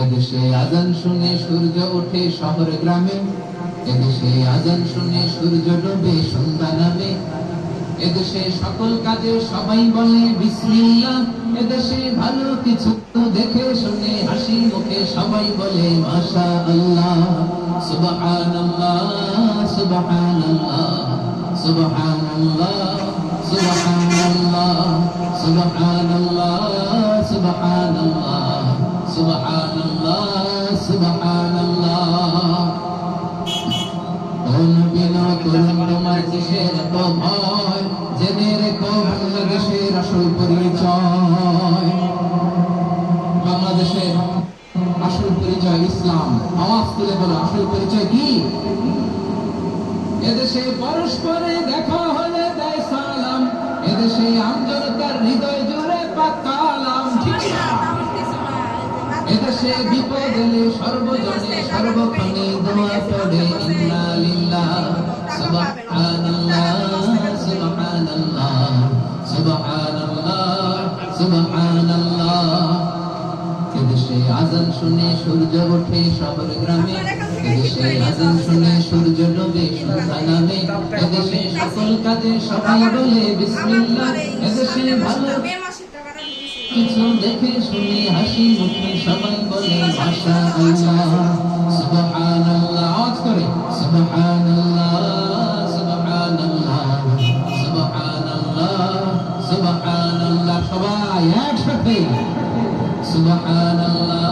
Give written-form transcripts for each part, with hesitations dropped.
এদেশে আজান শুনে সূর্য ওঠে শহর গ্রামে, এদেশে আজান শুনে সূর্য ডোবে সন্ধ্যা নামে, এদেশে সকল কাজে সবাই বলে বিসমিল্লাহ, এদেশে ভালো কিছু দেখে শুনে হাসি মুখে সবাই বলে মাশাআল্লাহ। সুবহানাল্লাহ সুবহানাল্লাহ সুবহানাল্লাহ সুবহানাল্লাহ সুবহানাল্লাহ সুবহানাল্লাহ সুবহানাল্লাহ সুবহানাল্লাহ। ও নবী তরুণ তোমার কিসের এত ভয়, জেনে রেখো বাংলাদেশের আসল পরিচয়। বাংলাদেশের আসল পরিচয় ইসলাম। আওয়াজ তুলে বলো আসল পরিচয় কি? এদেশে পরস্পরে দেখা হলে দেয় সালাম, এদেশে আমজনতার হৃদয় জুড়ে পাকালাম। ঠিক না? এদেশে বিপদ এলে সর্বজনে সর্বক্ষণে দোয়া পড়ে ইন্না লিল্লাহ সুবহানাল্লাহ সুবহানাল্লাহ সুবহানাল্লাহ সুবহানাল্লাহ। এদেশে আজান শুনে সূর্য ওঠে শহর গ্রামে, এদেশে আজান শুনে সূর্য ডোবে সন্ধ্যা নামে, এদেশে সকল কাজে সবাই বলে বিসমিল্লাহ, এদেশে ভালো কিছু দেখে শুনে হাসি মুখে সবাই বলে মাশাআল্লাহ। সুবহানাল্লাহ আওয়াজ করে সুবহানাল্লাহ সুবহানাল্লাহ সুবহানাল্লাহ সুবহানাল্লাহ। সবাই একসাথে সুবহানাল্লাহ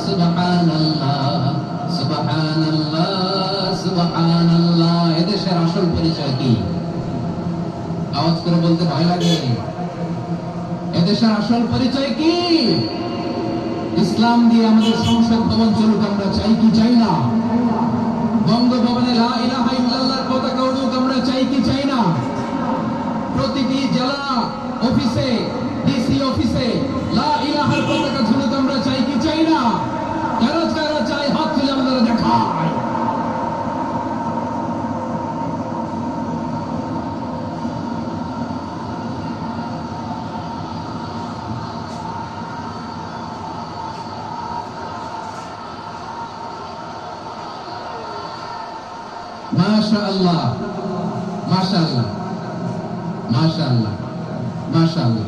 সুবহানাল্লাহ সুবহানাল্লাহ সুবহানাল্লাহ। এদেশের আসল পরিচয় কি? আওয়াজ করে বলতে ভয় লাগে। এদেশের আসল পরিচয় কি? ইসলাম দিয়ে আমাদের সংসদ ভবন চলুক, আমরা চাই কি চাই না? বঙ্গভবনে লা ইলাহা ইল্লাল্লাহর পতাকা উড়ুক, আমরা চাই কি চাই না? প্রতিটি জেলা অফিসে ডিসি অফিসে লা ইলাহার পতাকা ঝুলুক, আমরা চাই কি চাই না? কারা কারা চাই হাত তুলে আমাদের দেখায়। মাশাআল্লাহ মাশাআল্লাহ মাশাআল্লাহ মাশাআল্লাহ।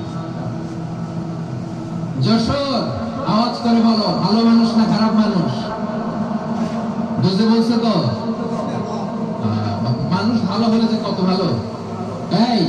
যশোর আওয়াজ করে বলো ভালো মানুষ না খারাপ মানুষ? বুঝতে বলছো তো? মানুষ ভালো হলে যে কত ভালো। এই